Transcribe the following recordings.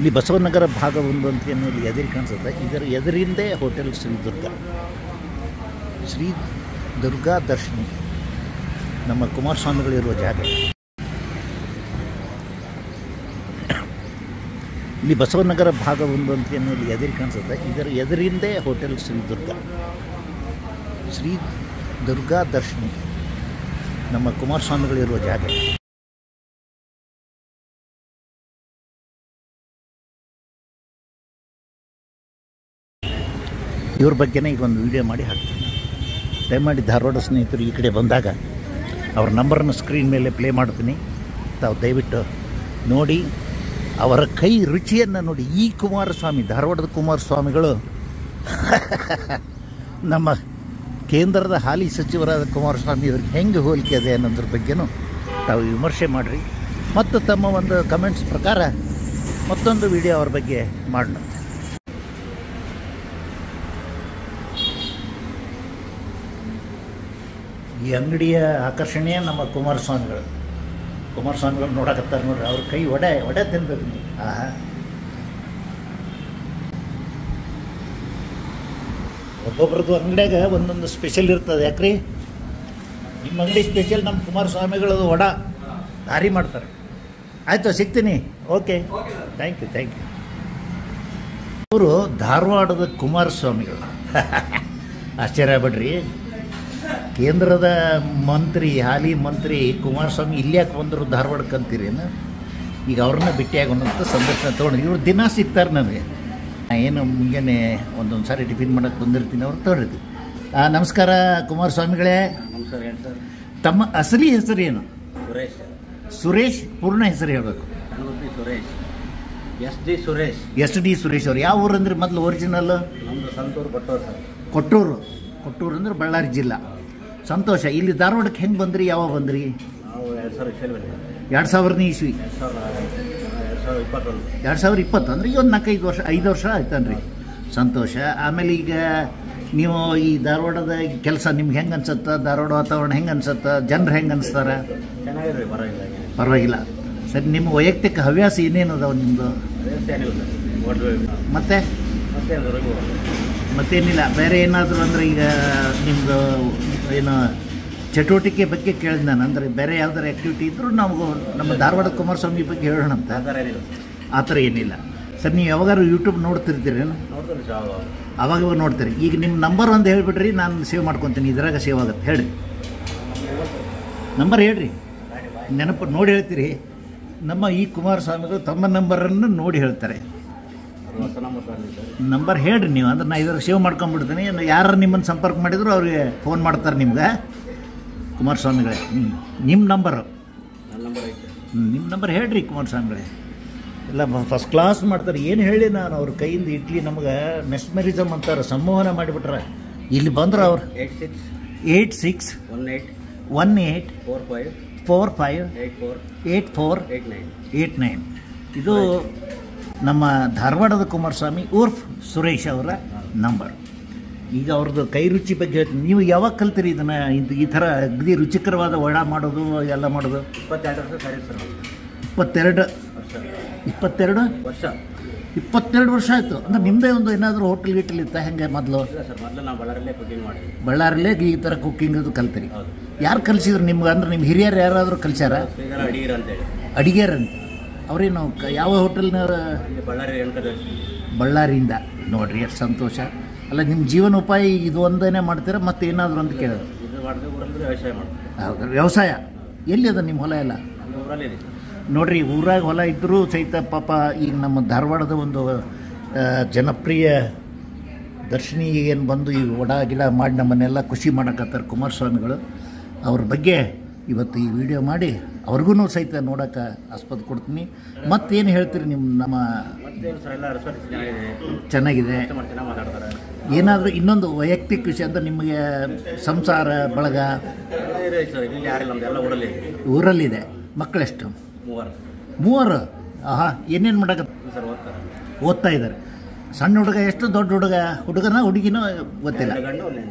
ಇಲ್ಲಿ ಬಸವನಗರ ಭಾಗ 1 ಅಂತ ಏನು ಇಲ್ಲಿ ಎದುರು ಕಾಣಿಸುತ್ತೆ. ಇದರ ಎದುರಿಂದೇ ಹೋಟೆಲ್ ಶ್ರೀ ದುರ್ಗಾ ದರ್ಶಿನಿ ನಮ್ಮ ಕುಮಾರಸ್ವಾಮಿಗಳಿರುವ ಜಾಗ. ಇಲ್ಲಿ ಬಸವನಗರ ಭಾಗ 1 ಅಂತ ಏನು ಇಲ್ಲಿ ಎದುರು ಕಾಣಿಸುತ್ತೆ. ಇದರ ಎದುರಿಂದೇ ಹೋಟೆಲ್ ಶ್ರೀ ದುರ್ಗಾ ದರ್ಶಿನಿ ನಮ್ಮ ಕುಮಾರಸ್ವಾಮಿಗಳಿರುವ ಜಾಗ. ಇವ್ರ ಬಗ್ಗೆನೇ ಈಗ ಒಂದು ವಿಡಿಯೋ ಮಾಡಿ ಹಾಕ್ತೀನಿ. ದಯಮಾಡಿ ಧಾರವಾಡ ಸ್ನೇಹಿತರು ಈ ಕಡೆ ಬಂದಾಗ ಅವ್ರ ನಂಬರನ್ನು ಸ್ಕ್ರೀನ್ ಮೇಲೆ ಪ್ಲೇ ಮಾಡ್ತೀನಿ. ತಾವು ದಯವಿಟ್ಟು ನೋಡಿ, ಅವರ ಕೈ ರುಚಿಯನ್ನು ನೋಡಿ. ಈ ಕುಮಾರಸ್ವಾಮಿ, ಧಾರವಾಡದ ಕುಮಾರಸ್ವಾಮಿಗಳು ನಮ್ಮ ಕೇಂದ್ರದ ಹಾಲಿ ಸಚಿವರಾದ ಕುಮಾರಸ್ವಾಮಿ ಇವ್ರಿಗೆ ಹೆಂಗೆ ಹೋಲಿಕೆ ಇದೆ ಅನ್ನೋದ್ರ ಬಗ್ಗೆನೂ ತಾವು ವಿಮರ್ಶೆ ಮಾಡಿರಿ. ಮತ್ತು ತಮ್ಮ ಒಂದು ಕಮೆಂಟ್ಸ್ ಪ್ರಕಾರ ಮತ್ತೊಂದು ವಿಡಿಯೋ ಅವ್ರ ಬಗ್ಗೆ ಮಾಡೋಣ. ಈ ಅಂಗಡಿಯ ಆಕರ್ಷಣೆಯೇ ನಮ್ಮ ಕುಮಾರಸ್ವಾಮಿಗಳು ನೋಡಕತ್ತಾರೆ ನೋಡ್ರಿ. ಅವ್ರ ಕೈ ಒಡೆ ತಿನ್ಬೇಕು ನೀವು. ಒಬ್ಬೊಬ್ರದ್ದು ಅಂಗಡಿಯಾಗ ಒಂದೊಂದು ಸ್ಪೆಷಲ್ ಇರ್ತದೆ. ಯಾಕ್ರಿ ನಿಮ್ಮ ಅಂಗಡಿ ಸ್ಪೆಷಲ್? ನಮ್ಮ ಕುಮಾರಸ್ವಾಮಿಗಳದು ದಾರಿ ಮಾಡ್ತಾರೆ. ಆಯಿತು, ಸಿಗ್ತೀನಿ. Okay, thank you. ಇವರು ಧಾರವಾಡದ ಕುಮಾರಸ್ವಾಮಿಗಳು. ಆಶ್ಚರ್ಯ ಬಿಡ್ರಿ, ಕೇಂದ್ರದ ಹಾಲಿ ಮಂತ್ರಿ ಕುಮಾರಸ್ವಾಮಿ ಇಲ್ಲಿ ಯಾಕೆ ಬಂದರು ಧಾರವಾಡಕ್ಕೆ ಅಂತೀರೇನು? ಈಗ ಅವ್ರನ್ನ ಭೇಟಿಯಾಗೋಣಂತ ಸಂದರ್ಶನ ತೊಗೊಂಡು ಇವ್ರು ದಿನ ಸಿಗ್ತಾರೆ ನನಗೆ. ಏನು ಮುಂಜಾನೆ ಒಂದೊಂದು ಸಾರಿ ಟಿಫಿನ್ ಮಾಡೋಕ್ಕೆ ಬಂದಿರ್ತೀನಿ, ಅವ್ರು ತೊಗೊಂಡಿರ್ತೀವಿ. ನಮಸ್ಕಾರ ಕುಮಾರಸ್ವಾಮಿಗಳೇ. ನಮಸ್ಕಾರ. ತಮ್ಮ ಅಸಲಿ ಹೆಸರು ಏನು? ಸುರೇಶ್. ಪೂರ್ಣ ಹೆಸರು ಹೇಳಬೇಕು. ಸುರೇಶ್. ಎಸ್ ಡಿ ಸುರೇಶ್ ಅವ್ರು. ಯಾವ ಊರು ಅಂದ್ರೆ ಮೊದಲು ಒರಿಜಿನಲ್? ನಮ್ಮದು ಸಂತೂರು ಸರ್. ಕೊಟ್ಟೂರು ಅಂದ್ರೆ ಬಳ್ಳಾರಿ ಜಿಲ್ಲಾ. ಸಂತೋಷ. ಇಲ್ಲಿ ಧಾರವಾಡಕ್ಕೆ ಹೆಂಗೆ ಬಂದ್ರಿ? ಯಾವಾಗ ಬಂದ್ರಿ? ನಾವು 2000 ಇಸ್ವಿ. 2020 ಅಂದ್ರೆ ಈಗ ಒಂದು 5 ವರ್ಷ ಆಯ್ತನ್ರಿ. ಸಂತೋಷ. ಆಮೇಲೆ ಈಗ ನೀವು ಈ ಧಾರವಾಡದ ಕೆಲಸ ನಿಮ್ಗೆ ಹೆಂಗೆ ಅನ್ಸುತ್ತೆ? ಧಾರವಾಡ ವಾತಾವರಣ ಹೆಂಗೆ ಅನ್ಸುತ್ತೆ? ಜನರು ಹೆಂಗೆ ಅನಿಸ್ತಾರೆ? ಚೆನ್ನಾಗಿದ್ರಿ, ಪರವಾಗಿಲ್ಲ. ಸರಿ, ನಿಮ್ಮ ವೈಯಕ್ತಿಕ ಹವ್ಯಾಸ ಏನೇನು ಅದಾವೆ ನಿಮ್ಮದು? ಮತ್ತೇನಿಲ್ಲ. ಬೇರೆ ಏನಾದರೂ ಅಂದರೆ ಈಗ ನಿಮ್ಮದು ಏನು ಚಟುವಟಿಕೆ ಬಗ್ಗೆ ಕೇಳಿದೆ ನಾನು. ಅಂದರೆ ಬೇರೆ ಯಾವ್ದಾರು ಆ್ಯಕ್ಟಿವಿಟಿ ಇದ್ದರೂ ನಮಗೂ ನಮ್ಮ ಧಾರವಾಡ ಕುಮಾರಸ್ವಾಮಿ ಬಗ್ಗೆ ಹೇಳೋಣ ಅಂತ. ಆ ಥರ ಏನಿಲ್ಲ. ಸರ್, ನೀವು ಯಾವಾಗಾದ್ರು ಯೂಟ್ಯೂಬ್ ನೋಡ್ತಿರ್ತೀರೇನು? ಅವಾಗ ನೋಡ್ತೀರಿ. ಈಗ ನಿಮ್ಮ ನಂಬರ್ ಒಂದು ಹೇಳಿಬಿಡ್ರಿ, ನಾನು ಸೇವ್ ಮಾಡ್ಕೊತೀನಿ. ಇದ್ರಾಗ ಸೇವ್ ಆಗುತ್ತೆ. ಹೇಳಿ ನಂಬರ್, ಹೇಳ್ರಿ. ನೆನಪು ನೋಡಿ ಹೇಳ್ತೀರಿ. ನಮ್ಮ ಈ ಕುಮಾರಸ್ವಾಮಿಗಳು ತಮ್ಮ ನಂಬರನ್ನು ನೋಡಿ ಹೇಳ್ತಾರೆ. ನಂಬರ್ ಹೇಳ್ರಿ ನೀವು. ಅಂದ್ರೆ ನಾನು ಇದ್ರಾಗ ಸೇವ್ ಮಾಡ್ಕೊಂಡ್ಬಿಡ್ತೀನಿ. ಯಾರು ನಿಮ್ಮನ್ನು ಸಂಪರ್ಕ ಮಾಡಿದ್ರು ಅವ್ರಿಗೆ ಫೋನ್ ಮಾಡ್ತಾರೆ ನಿಮ್ಗೆ. ಕುಮಾರಸ್ವಾಮಿಗಳೇ, ನಿಮ್ಮ ನಂಬರು ನಿಮ್ಮ ನಂಬರ್ ಹೇಳ್ರಿ ಕುಮಾರಸ್ವಾಮಿಗಳೇ. ಎಲ್ಲ ಫಸ್ಟ್ ಕ್ಲಾಸ್ ಮಾಡ್ತಾರೆ. ಏನು ಹೇಳಿ ನಾನು ಅವ್ರ ಕೈಯಿಂದ ಇಡ್ಲಿ ನಮ್ಗೆ ಮೆಸ್ಮರಿಸಮ್ ಅಂತಾರೆ. ಸಂಮೋಹನ ಮಾಡಿಬಿಟ್ರೆ ಇಲ್ಲಿ ಬಂದ್ರೆ ಅವ್ರು 861845848489. ಇದು ನಮ್ಮ ಧಾರವಾಡದ ಕುಮಾರಸ್ವಾಮಿ ಉರ್ಫ್ ಸುರೇಶ್ ಅವರ ನಂಬರ್. ಈಗ ಅವ್ರದ್ದು ಕೈ ರುಚಿ ಬಗ್ಗೆ ಹೇಳ್ತೀನಿ. ನೀವು ಯಾವಾಗ ಕಲ್ತೀರಿ ಇದನ್ನು? ಈ ಥರ ಅಗದಿ ರುಚಿಕರವಾದ ವಡ ಮಾಡೋದು ಎಲ್ಲ ಮಾಡೋದು? 22 ವರ್ಷ ಆಯಿತು. ಅಂದ್ರೆ ನಿಮ್ಮದೇ ಒಂದು ಏನಾದರೂ ಹೋಟೆಲ್ ಗೀಟಲ್ ಇತ್ತ ಹೆಂಗೆ ಮೊದಲು? ಬಳ್ಳಾರಿಲೇ ಈ ಥರ ಕುಕ್ಕಿಂಗ್ ಅದು ಕಲ್ತೀರಿ? ಯಾರು ಕಲಿಸಿದ್ರು ನಿಮ್ಗೆ? ಅಂದ್ರೆ ನಿಮ್ಮ ಹಿರಿಯರು ಯಾರಾದರೂ ಕಲಿಸ್ಯಾರ? ಅಡಿಗೆರಂತ. ಅವ್ರೇನು ಯಾವ ಹೋಟೆಲ್ನವ್ರ? ಬಳ್ಳಾರಿಯಿಂದ. ನೋಡ್ರಿ ಎಷ್ಟು ಸಂತೋಷ. ಅಲ್ಲ, ನಿಮ್ಮ ಜೀವನೋಪಾಯ ಇದು ಒಂದೇ ಮಾಡ್ತೀರಾ? ಮತ್ತೆ ಏನಾದರೂ ಅಂತ ಕೇಳಿದ್ರು? ಹೌದು, ವ್ಯವಸಾಯ. ಎಲ್ಲಿ ಅದ ನಿಮ್ಮ ಹೊಲ ಎಲ್ಲ? ನೋಡ್ರಿ, ಊರಾಗ ಹೊಲ ಇದ್ದರೂ ಸಹಿತ ಪಾಪ ಈಗ ನಮ್ಮ ಧಾರವಾಡದ ಒಂದು ಜನಪ್ರಿಯ ದರ್ಶಿನಿ ಏನು ಬಂದು ಈ ವಡ ಗಿಡ ಮಾಡಿ ನಮ್ಮನ್ನೆಲ್ಲ ಖುಷಿ ಮಾಡಕತ್ತಾರೆ ಕುಮಾರಸ್ವಾಮಿಗಳು. ಅವ್ರ ಬಗ್ಗೆ ಇವತ್ತು ಈ ವಿಡಿಯೋ ಮಾಡಿ ಅವ್ರಿಗೂ ಸಹಿತ ನೋಡೋಕೆ ಆಸ್ಪದ ಕೊಡ್ತೀನಿ. ಮತ್ತೇನು ಹೇಳ್ತೀರಿ? ನಮ್ಮ ಚೆನ್ನಾಗಿದೆ. ಏನಾದರೂ ಇನ್ನೊಂದು ವೈಯಕ್ತಿಕ ವಿಷಯ ಅಂದರೆ ನಿಮಗೆ ಸಂಸಾರ ಬಳಗ ಊರಲ್ಲಿದೆ? ಮಕ್ಕಳೆಷ್ಟು? 3. ಆಹಾ, ಏನೇನು ಮಾಡಕ? ಓದ್ತಾ ಇದ್ದಾರೆ. ಸಣ್ಣ ಹುಡುಗ ಎಷ್ಟು? ದೊಡ್ಡ ಹುಡುಗನ ಹುಡುಗಿನೋ ಗೊತ್ತಿಲ್ಲ.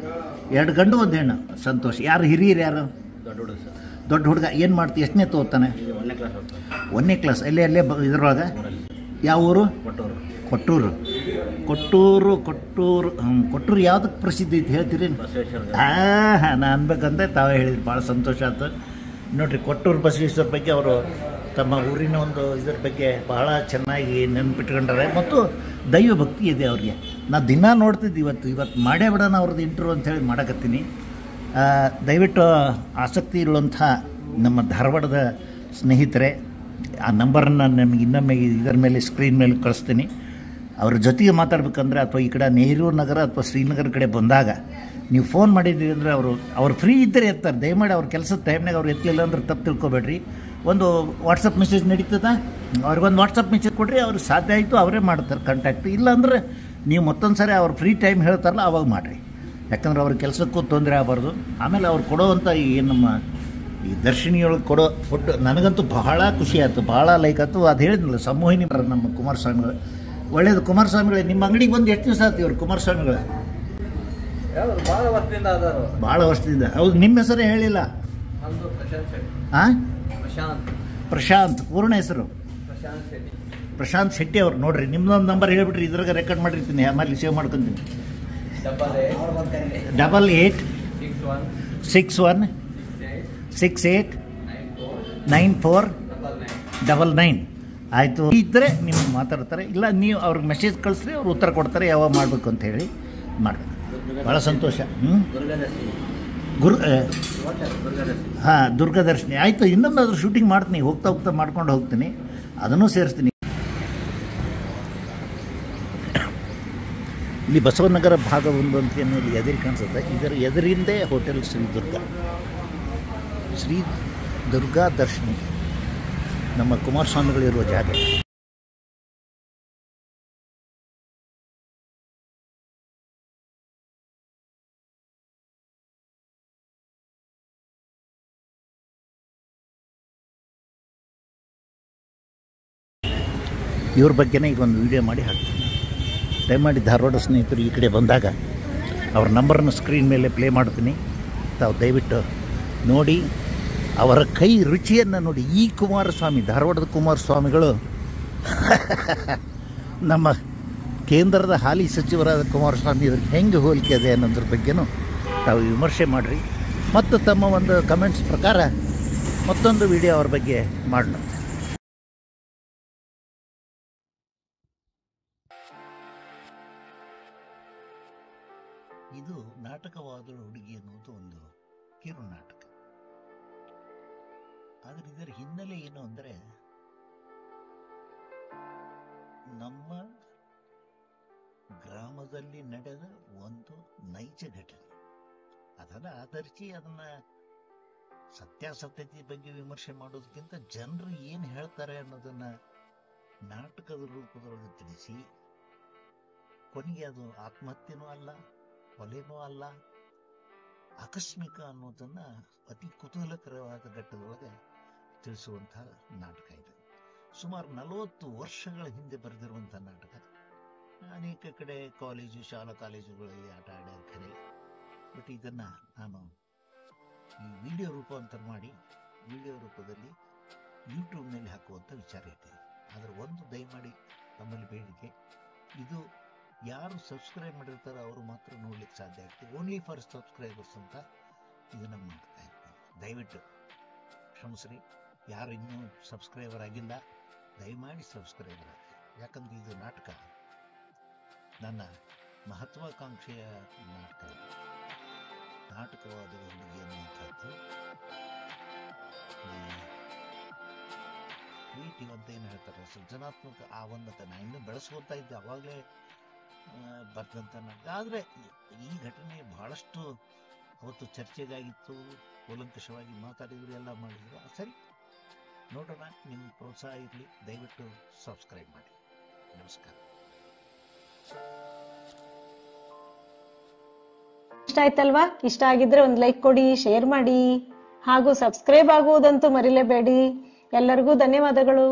2 ಗಂಡು 1 ಹೆಣ್ಣು. ಸಂತೋಷ. ಯಾರು ಹಿರಿಯರು? ಯಾರು? ದೊಡ್ಡ ಹುಡುಗ. ಏನು ಮಾಡ್ತೀವಿ? ಎಷ್ಟನೇ ಓದ್ತಾನೆ? 1ನೇ ಕ್ಲಾಸ್. ಅಲ್ಲೇ ಇದ್ರೊಳಗೆ ಯಾವ ಊರು? ಕೊಟ್ಟೂರು. ಕೊಟ್ಟೂರು. ಕೊಟ್ಟೂರು ಕೊಟ್ಟೂರು ಕೊಟ್ಟೂರು ಯಾವುದಕ್ಕೆ ಪ್ರಸಿದ್ಧಿ ಐತೆ ಹೇಳ್ತೀರಿ? ಬಸವೇಶ್ವರ. ಹಾಂ, ನಾನು ಅನ್ಬೇಕಂತ ತಾವೇ ಹೇಳಿದ್ರು, ಭಾಳ ಸಂತೋಷ ಆಯ್ತು. ನೋಡಿರಿ, ಕೊಟ್ಟೂರು ಬಸವೇಶ್ವರ ಬಗ್ಗೆ ಅವರು ತಮ್ಮ ಊರಿನ ಒಂದು ಇದ್ರ ಬಗ್ಗೆ ಭಾಳ ಚೆನ್ನಾಗಿ ನೆನಪಿಟ್ಕೊಂಡಾರೆ ಮತ್ತು ದೈವ ಭಕ್ತಿ ಇದೆ ಅವ್ರಿಗೆ. ನಾನು ದಿನ ನೋಡ್ತಿದ್ದೆ, ಇವತ್ತು ಮಾಡೇ ಬಿಡೋಣ ಅವ್ರದ್ದು ಇಂಟ್ರ್ಯೂ ಅಂಥೇಳಿ ಮಾಡಕತ್ತೀನಿ. ದಯವಿಟ್ಟು ಆಸಕ್ತಿ ಇರುವಂಥ ನಮ್ಮ ಧಾರವಾಡದ ಸ್ನೇಹಿತರೆ, ಆ ನಂಬರನ್ನು ನಮಗೆ ಇನ್ನೊಮ್ಮೆ ಇದರ ಮೇಲೆ ಸ್ಕ್ರೀನ್ ಮೇಲೆ ಕಳಿಸ್ತೀನಿ. ಅವ್ರ ಜೊತೆಗೆ ಮಾತಾಡ್ಬೇಕಂದ್ರೆ ಅಥವಾ ಈ ಕಡೆ ನೆಹರು ನಗರ ಅಥವಾ ಶ್ರೀನಗರ ಕಡೆ ಬಂದಾಗ ನೀವು ಫೋನ್ ಮಾಡಿದ್ದೀವಿ ಅಂದರೆ ಅವ್ರು ಫ್ರೀ ಇದ್ದರೆ ಎತ್ತಾರೆ. ದಯಮಾಡಿ ಅವ್ರ ಕೆಲಸದ ಟೈಮ್ನಾಗ ಅವ್ರು ಎತ್ತಲಿಲ್ಲ ಅಂದ್ರೆ ತಪ್ಪು ತಿಳ್ಕೊಬೇಡ್ರಿ. ಒಂದು ವಾಟ್ಸಪ್ ಮೆಸೇಜ್ ನಡೀತದ, ಅವ್ರಿಗೊಂದು ವಾಟ್ಸಪ್ ಮೆಸೇಜ್ ಕೊಡ್ರಿ, ಅವ್ರಿಗೆ ಸಾಧ್ಯ ಆಯಿತು ಅವರೇ ಮಾಡ್ತಾರೆ ಕಾಂಟ್ಯಾಕ್ಟ್. ಇಲ್ಲಾಂದ್ರೆ ನೀವು ಮತ್ತೊಂದು ಸಾರಿ ಅವ್ರು ಫ್ರೀ ಟೈಮ್ ಹೇಳ್ತಾರಲ್ಲ ಅವಾಗ ಮಾಡಿರಿ. ಯಾಕಂದ್ರೆ ಅವ್ರ ಕೆಲಸಕ್ಕೂ ತೊಂದರೆ ಆಗಬಾರ್ದು. ಆಮೇಲೆ ಅವ್ರು ಕೊಡೋವಂಥ ಈ ನಮ್ಮ ಈ ದರ್ಶಿನಿಯೊಳಗೆ ಕೊಡೋ ಫುಡ್ ನನಗಂತೂ ಬಹಳ ಖುಷಿ ಆಯಿತು, ಭಾಳ ಲೈಕ್ ಆಯ್ತು. ಅದು ಹೇಳಿದ್ನಲ್ಲ, ಸಮೂಹಿನಿ ನಮ್ಮ ಕುಮಾರಸ್ವಾಮಿಗಳು. ಒಳ್ಳೇದು ಕುಮಾರಸ್ವಾಮಿಗಳೇ, ನಿಮ್ಮ ಅಂಗಡಿಗೆ ಬಂದು ಎಷ್ಟು ದಿವಸ ಆಯ್ತು ಇವ್ರು ಕುಮಾರಸ್ವಾಮಿಗಳು? ಭಾಳ ವರ್ಷದಿಂದ ಅದಾರು. ಭಾಳ ವರ್ಷದಿಂದ. ಹೌದು, ನಿಮ್ಮ ಹೆಸರೇ ಹೇಳಿಲ್ಲ. ಹಾಂ, ಪ್ರಶಾಂತ್. ಪೂರ್ಣ ಹೆಸರು ಪ್ರಶಾಂತ್ ಶೆಟ್ಟಿ ಅವ್ರು. ನೋಡಿರಿ, ನಿಮ್ಮದೊಂದು ನಂಬರ್ ಹೇಳ್ಬಿಟ್ರಿ, ಇದ್ರಾಗ ರೆಕಾರ್ಡ್ ಮಾಡಿರ್ತೀನಿ, ಆಮೇಲೆ ಸೇವ್ ಮಾಡ್ಕೊತೀನಿ. 8861689499. ಆಯಿತು, ಇದ್ದರೆ ನಿಮ್ಗೆ ಮಾತಾಡ್ತಾರೆ. ಇಲ್ಲ ನೀವು ಅವ್ರಿಗೆ ಮೆಸೇಜ್ ಕಳಿಸ್ರಿ, ಅವ್ರು ಉತ್ತರ ಕೊಡ್ತಾರೆ ಯಾವಾಗ ಮಾಡಬೇಕು ಅಂತ ಹೇಳಿ ಮಾಡಬೇಕು. ಭಾಳ ಸಂತೋಷ. ಹಾಂ, ದುರ್ಗದರ್ಶಿನಿ. ಆಯಿತು, ಇನ್ನೊಂದಾದ್ರೂ ಶೂಟಿಂಗ್ ಮಾಡ್ತೀನಿ, ಹೋಗ್ತಾ ಮಾಡ್ಕೊಂಡು ಹೋಗ್ತೀನಿ, ಅದನ್ನು ಸೇರಿಸ್ತೀನಿ. ಇಲ್ಲಿ ಬಸವನಗರ ಭಾಗ 1 ಅಂತ ಇಲ್ಲಿ ಎದುರು ಕಾಣಿಸುತ್ತೆ. ಇದರ ಎದುರಿಂದೇ ಹೋಟೆಲ್ ಶ್ರೀ ದುರ್ಗಾ ದರ್ಶಿನಿ, ನಮ್ಮ ಕುಮಾರಸ್ವಾಮಿಗಳಿರುವ ಜಾಗ. ಇವ್ರ ಬಗ್ಗೆನೇ ಈಗ ಒಂದು ವಿಡಿಯೋ ಮಾಡಿ ಹಾಕ್ತೀನಿ. ದಯಮಾಡಿ ಧಾರವಾಡ ಸ್ನೇಹಿತರು ಈ ಕಡೆ ಬಂದಾಗ ಅವ್ರ ನಂಬರನ್ನು ಸ್ಕ್ರೀನ್ ಮೇಲೆ ಪ್ಲೇ ಮಾಡ್ತೀನಿ. ತಾವು ದಯವಿಟ್ಟು ನೋಡಿ, ಅವರ ಕೈ ರುಚಿಯನ್ನು ನೋಡಿ. ಈ ಕುಮಾರಸ್ವಾಮಿ, ಧಾರವಾಡದ ಕುಮಾರಸ್ವಾಮಿಗಳು ನಮ್ಮ ಕೇಂದ್ರದ ಹಾಲಿ ಸಚಿವರಾದ ಕುಮಾರಸ್ವಾಮಿ ಇವ್ರಿಗೆ ಹೆಂಗೆ ಹೋಲಿಕೆ ಇದೆ ಅನ್ನೋದ್ರ ಬಗ್ಗೆನೂ ತಾವು ವಿಮರ್ಶೆ ಮಾಡಿರಿ. ಮತ್ತು ತಮ್ಮ ಒಂದು ಕಮೆಂಟ್ಸ್ ಪ್ರಕಾರ ಮತ್ತೊಂದು ವಿಡಿಯೋ ಅವ್ರ ಬಗ್ಗೆ ಮಾಡೋಣ. ಇದು ನಾಟಕವಾದ ಹುಡುಗಿ ಅನ್ನೋದು ಒಂದು ಕಿರು ನಾಟಕ. ಆದರೆ ಇದರ ಹಿನ್ನೆಲೆ ಏನು ಅಂದರೆ, ನಮ್ಮ ಗ್ರಾಮದಲ್ಲಿ ನಡೆದ ಒಂದು ನೈಜ ಘಟನೆ. ಅದನ್ನು ಆಧರಿಸಿ ಅದನ್ನ ಸತ್ಯಾಸತ್ಯತೆ ಬಗ್ಗೆ ವಿಮರ್ಶೆ ಮಾಡೋದಕ್ಕಿಂತ ಜನರು ಏನು ಹೇಳ್ತಾರೆ ಅನ್ನೋದನ್ನ ನಾಟಕದ ರೂಪದೊಳಗೆ ತಿಳಿಸಿ, ಕೊನೆಗೆ ಅದು ಆತ್ಮಹತ್ಯೆನೂ ಅಲ್ಲ, ಕೊಲೆನೂ ಅಲ್ಲ, ಆಕಸ್ಮಿಕ ಅನ್ನೋದನ್ನ ಅತಿ ಕುತೂಹಲಕರವಾದ ಘಟ್ಟದೊಳಗೆ ತಿಳಿಸುವಂತಹ ನಾಟಕ ಇದು. ಸುಮಾರು 40 ವರ್ಷಗಳ ಹಿಂದೆ ಬರೆದಿರುವಂಥ ನಾಟಕ. ಅನೇಕ ಕಡೆ ಶಾಲಾ ಕಾಲೇಜುಗಳಲ್ಲಿ ಆಟ ಆಡ್ಯಾರ ಖರೆ. ಬಟ್ ಇದನ್ನು ನಾನು ಈ ವಿಡಿಯೋ ರೂಪಾಂತರ ಮಾಡಿ ವಿಡಿಯೋ ರೂಪದಲ್ಲಿ ಯೂಟ್ಯೂಬ್ನಲ್ಲಿ ಹಾಕುವಂಥ ವಿಚಾರ ಇಟ್ಟಿದೆ. ಅದರ ಒಂದು ದಯಮಾಡಿ ತಮ್ಮಲ್ಲಿ ಬೇಡಿಕೆ, ಇದು ಯಾರು ಸಬ್ಸ್ಕ್ರೈಬ್ ಮಾಡಿರ್ತಾರೋ ಅವರು ಮಾತ್ರ ನೋಡ್ಲಿಕ್ಕೆ ಸಾಧ್ಯ ಆಗ್ತದೆ. ಓನ್ಲಿ ಫಾರ್ ಸಬ್ಸ್ಕ್ರೈಬರ್ಸ್ ಅಂತ ಇದನ್ನು ಮಾಡ್ತಾ ಇರ್ತೀನಿ. ದಯವಿಟ್ಟು ಕ್ಷಮಿಸ್ರಿ. ಯಾರು ಇನ್ನೂ ಸಬ್ಸ್ಕ್ರೈಬರ್ ಆಗಿಲ್ಲ, ದಯಮಾಡಿ ಸಬ್ಸ್ಕ್ರೈಬರ್ ಆಗಿ. ಯಾಕಂದ್ರೆ ಇದು ನಾಟಕ ನನ್ನ ಮಹತ್ವಾಕಾಂಕ್ಷೆಯ ನಾಟಕ. ನಾಟಕವಾದ ಹುಡುಗಿ ಅನ್ನುವಂಥದ್ದು ಕ್ರಿಯೇಟಿವ್ ಅಂತ ಏನು ಹೇಳ್ತಾರೆ, ಸೃಜನಾತ್ಮಕ ಆ ಒಂದು ನಾ ಇನ್ನೂ ಬೆಳೆಸ್ಕೊಳ್ತಾ ಇದ್ದೆ, ಅವಾಗಲೇ ಬರೆದಂಥ ನಾಟಕ. ಆದರೆ ಈ ಘಟನೆ ಬಹಳಷ್ಟು ಅವತ್ತು ಚರ್ಚೆಗಾಗಿತ್ತು, ಕೂಲಂಕಷವಾಗಿ ಮಾತಾಡಿದ್ರು, ಎಲ್ಲ ಮಾಡಿದ್ರು. ಸರಿ, ನೋಡೋಣ. ನಿಮ್ಮ ಪ್ರೋತ್ಸಾಹ ಇರಲಿ. ದಯವಿಟ್ಟು ಸಬ್ಸ್ಕ್ರೈಬ್ ಮಾಡಿ. ನಮಸ್ಕಾರ. ಇಷ್ಟ ಆಯ್ತಲ್ವಾ? ಇಷ್ಟ ಆಗಿದ್ರೆ ಒಂದು ಲೈಕ್ ಕೊಡಿ, ಶೇರ್ ಮಾಡಿ, ಹಾಗೂ ಸಬ್ಸ್ಕ್ರೈಬ್ ಆಗುವುದಂತೂ ಮರಿಲೇಬೇಡಿ. ಎಲ್ಲರಿಗೂ ಧನ್ಯವಾದಗಳು.